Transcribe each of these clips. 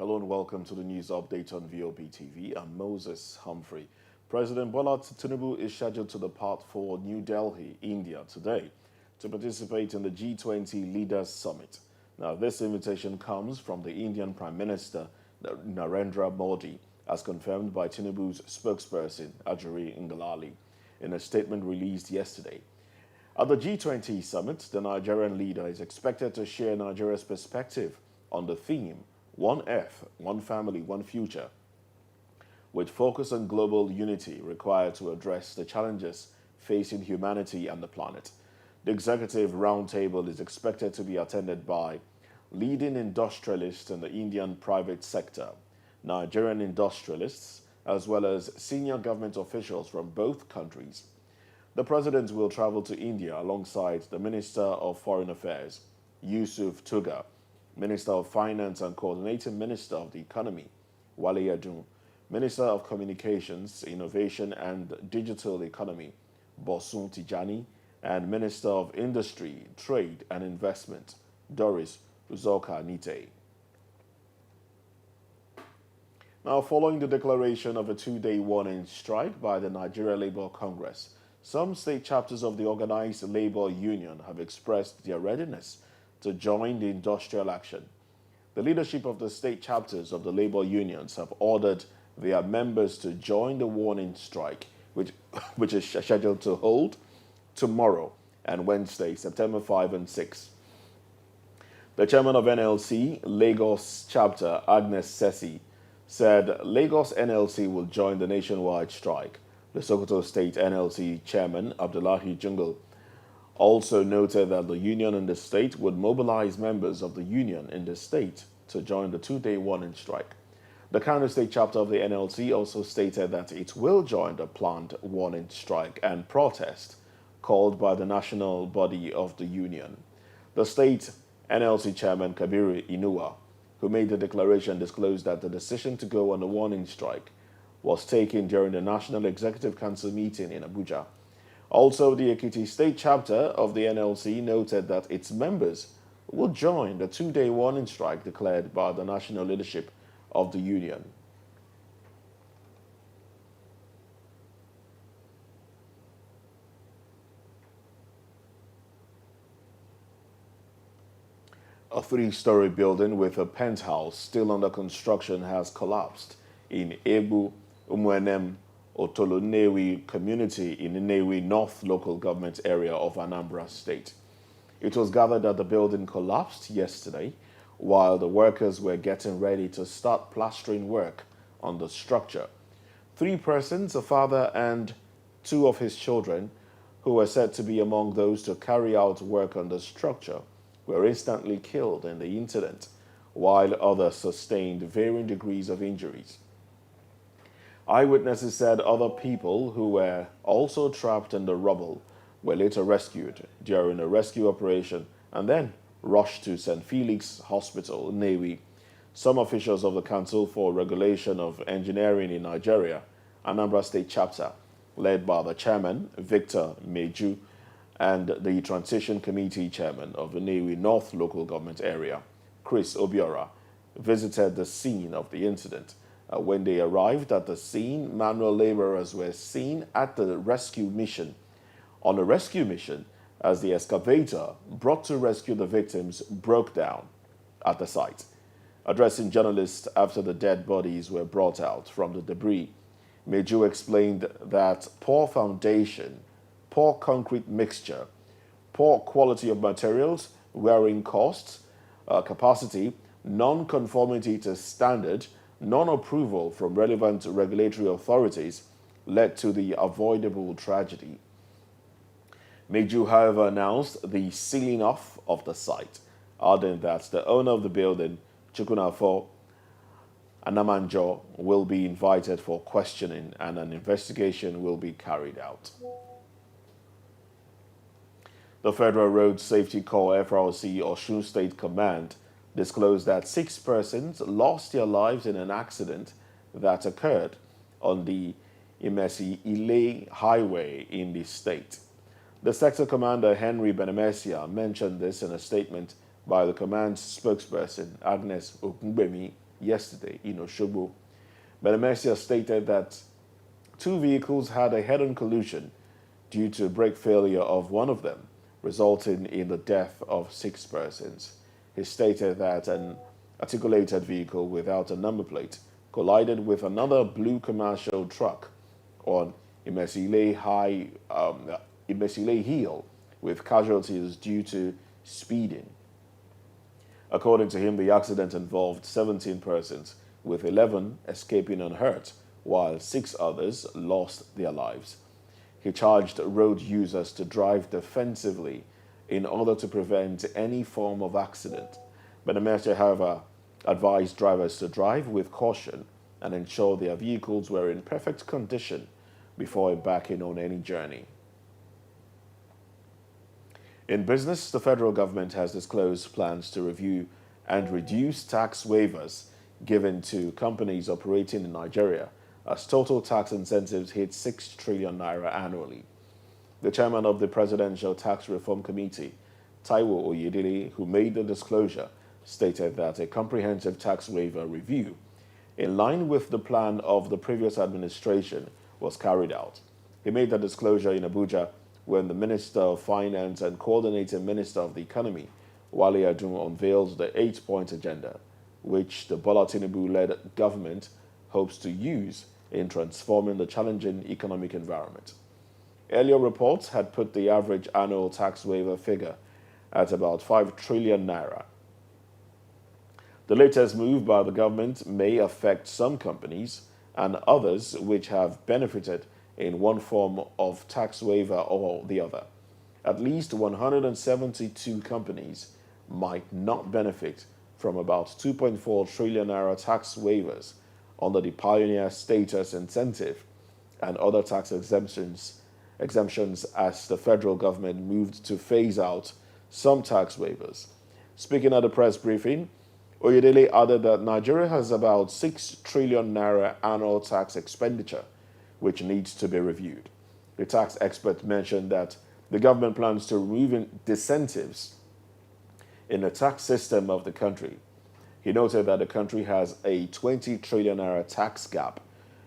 Hello and welcome to the news update on VOP TV. I'm Moses Humphrey. President Bola Tinubu is scheduled to depart for New Delhi, India today to participate in the G-20 Leaders Summit. Now, this invitation comes from the Indian Prime Minister Narendra Modi, as confirmed by Tinubu's spokesperson Ajuri Ngalali in a statement released yesterday. At the G20 summit, the Nigerian leader is expected to share Nigeria's perspective on the theme One Earth, One Family, One Future, with focus on global unity required to address the challenges facing humanity and the planet. The executive roundtable is expected to be attended by leading industrialists in the Indian private sector, Nigerian industrialists, as well as senior government officials from both countries. The president will travel to India alongside the Minister of Foreign Affairs, Yusuf Tuga, Minister of Finance and Coordinating Minister of the Economy, Wale Adun, Minister of Communications, Innovation and Digital Economy, Bosun Tijani, and Minister of Industry, Trade and Investment, Doris Uzoka Nite. Now, following the declaration of a two-day warning strike by the Nigeria Labour Congress, some state chapters of the organized labor union have expressed their readiness to join the industrial action. The leadership of the state chapters of the labor unions have ordered their members to join the warning strike, which is scheduled to hold tomorrow and Wednesday, September 5 and 6. The chairman of NLC, Lagos chapter, Agnes Sesi, said Lagos NLC will join the nationwide strike. The Sokoto State NLC chairman, Abdullahi Jungle, also noted that the union in the state would mobilize members of the union in the state to join the two-day warning strike. The Kano State chapter of the NLC also stated that it will join the planned warning strike and protest called by the national body of the union. The state NLC chairman, Kabiru Inuwa, who made the declaration, disclosed that the decision to go on a warning strike was taken during the National Executive Council meeting in Abuja. Also, the Ekiti State chapter of the NLC noted that its members will join the two-day warning strike declared by the national leadership of the union. A three-story building with a penthouse still under construction has collapsed in Ebu Umuenem Otolonewi community in the Nnewi North local government area of Anambra State. It was gathered that the building collapsed yesterday while the workers were getting ready to start plastering work on the structure. Three persons, a father and two of his children, who were said to be among those to carry out work on the structure, were instantly killed in the incident, while others sustained varying degrees of injuries. Eyewitnesses said other people who were also trapped in the rubble were later rescued during a rescue operation and then rushed to St. Felix Hospital, Nnewi. Some officials of the Council for Regulation of Engineering in Nigeria, Anambra State chapter, led by the chairman, Victor Meju, and the Transition Committee chairman of the Nnewi North local government area, Chris Obiora, visited the scene of the incident. When they arrived at the scene, manual laborers were seen at the rescue mission, on a rescue mission, as the excavator brought to rescue the victims broke down at the site. Addressing journalists after the dead bodies were brought out from the debris, Meju explained that poor foundation, poor concrete mixture, poor quality of materials, wearing costs, capacity, non-conformity to standard, non-approval from relevant regulatory authorities led to the avoidable tragedy. Meju, however, announced the sealing off of the site, adding that the owner of the building, Chukunafo Anamanjo, will be invited for questioning and an investigation will be carried out. The Federal Road Safety Corps FRC Osun State Command disclosed that 6 persons lost their lives in an accident that occurred on the Imesi-Ile Highway in the state. The sector commander, Henry Benemesia, mentioned this in a statement by the command's spokesperson, Agnes Okungbemi, yesterday in Osogbo. BBNaija stated that two vehicles had a head-on collision due to brake failure of one of them, resulting in the death of 6 persons. He stated that an articulated vehicle without a number plate collided with another blue commercial truck on Imesile Hill, with casualties due to speeding. According to him, the accident involved 17 persons, with 11 escaping unhurt, while 6 others lost their lives. He charged road users to drive defensively in order to prevent any form of accident. BBNaija, however, advised drivers to drive with caution and ensure their vehicles were in perfect condition before embarking on any journey. In business, the federal government has disclosed plans to review and reduce tax waivers given to companies operating in Nigeria as total tax incentives hit 6 trillion naira annually. The chairman of the Presidential Tax Reform Committee, Taiwo Oyedele, who made the disclosure, stated that a comprehensive tax waiver review, in line with the plan of the previous administration, was carried out. He made the disclosure in Abuja when the Minister of Finance and Coordinating Minister of the Economy, Wale Adun, unveiled the 8-point agenda, which the Bola Tinubu-led government hopes to use in transforming the challenging economic environment. Earlier reports had put the average annual tax waiver figure at about 5 trillion naira. The latest move by the government may affect some companies and others which have benefited in one form of tax waiver or the other. At least 172 companies might not benefit from about 2.4 trillion naira tax waivers under the Pioneer Status Incentive and other tax exemptions as the federal government moved to phase out some tax waivers. Speaking at a press briefing, Oyedele added that Nigeria has about 6 trillion naira annual tax expenditure, which needs to be reviewed. The tax expert mentioned that the government plans to remove disincentives in the tax system of the country. He noted that the country has a 20 trillion naira tax gap,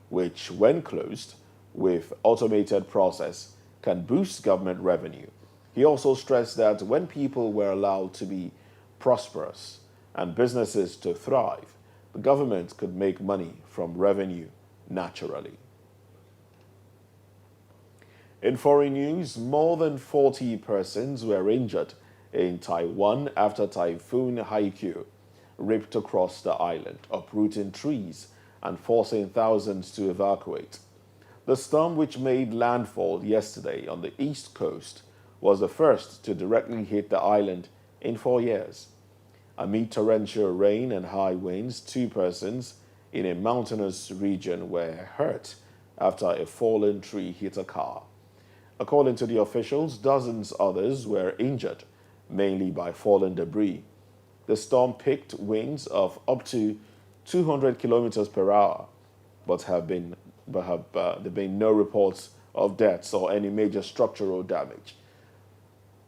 which, when closed with automated process, can boost government revenue. He also stressed that when people were allowed to be prosperous and businesses to thrive, the government could make money from revenue naturally. In foreign news, more than 40 persons were injured in Taiwan after Typhoon Haiku ripped across the island, uprooting trees and forcing thousands to evacuate. The storm, which made landfall yesterday on the east coast, was the first to directly hit the island in 4 years. Amid torrential rain and high winds, 2 persons in a mountainous region were hurt after a fallen tree hit a car. According to the officials, dozens others were injured, mainly by fallen debris. The storm picked winds of up to 200 kilometers per hour, but there have been no reports of deaths or any major structural damage.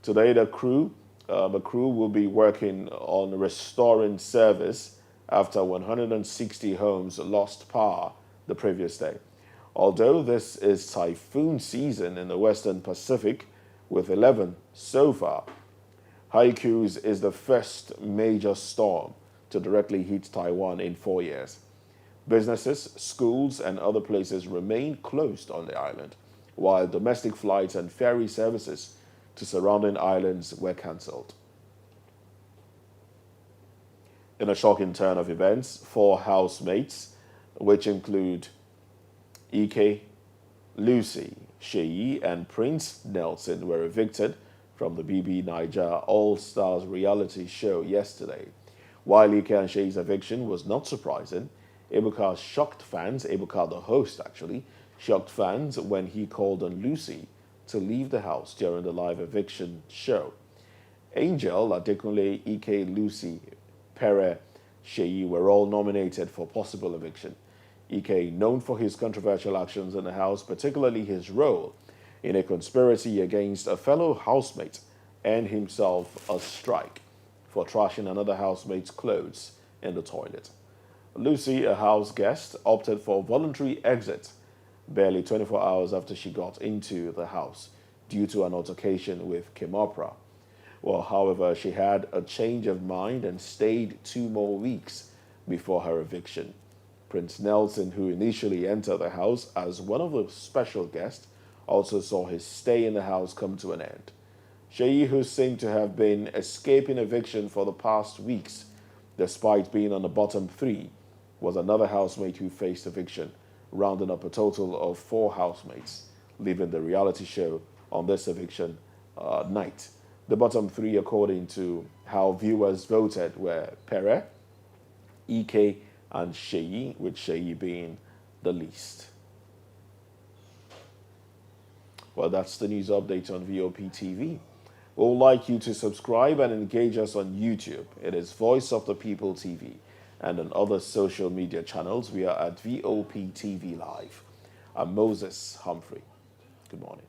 Today, the crew will be working on restoring service after 160 homes lost power the previous day. Although this is typhoon season in the Western Pacific, with 11 so far, Haiku is the first major storm to directly hit Taiwan in 4 years. Businesses, schools, and other places remain closed on the island, while domestic flights and ferry services to surrounding islands were cancelled. In a shocking turn of events, 4 housemates, which include Ike, Lucy, Sheyi, and Prince Nelson, were evicted from the BBNaija AllStars reality show yesterday. While Ike and Sheyi's eviction was not surprising, Ebuka shocked fans, Ebuka the host actually, shocked fans when he called on Lucy to leave the house during the live eviction show. Angel, Adekunle, Ike, Lucy, Pere, Sheyi were all nominated for possible eviction. Ike, known for his controversial actions in the house, particularly his role in a conspiracy against a fellow housemate, earned himself a strike for trashing another housemate's clothes in the toilet. Lucy, a house guest, opted for voluntary exit barely 24 hours after she got into the house due to an altercation with Kimopra. Well, however, she had a change of mind and stayed 2 more weeks before her eviction. Prince Nelson, who initially entered the house as one of the special guests, also saw his stay in the house come to an end. Sheyi, who seemed to have been escaping eviction for the past weeks, despite being on the bottom three, was another housemate who faced eviction, rounding up a total of 4 housemates, leaving the reality show on this eviction night. The bottom three, according to how viewers voted, were Pere, Ike, and Sheyi, with Sheyi being the least. Well, that's the news update on VOP TV. We would like you to subscribe and engage us on YouTube. It is Voice of the People TV. And on other social media channels, we are at VOP TV Live. I'm Moses Humphrey. Good morning.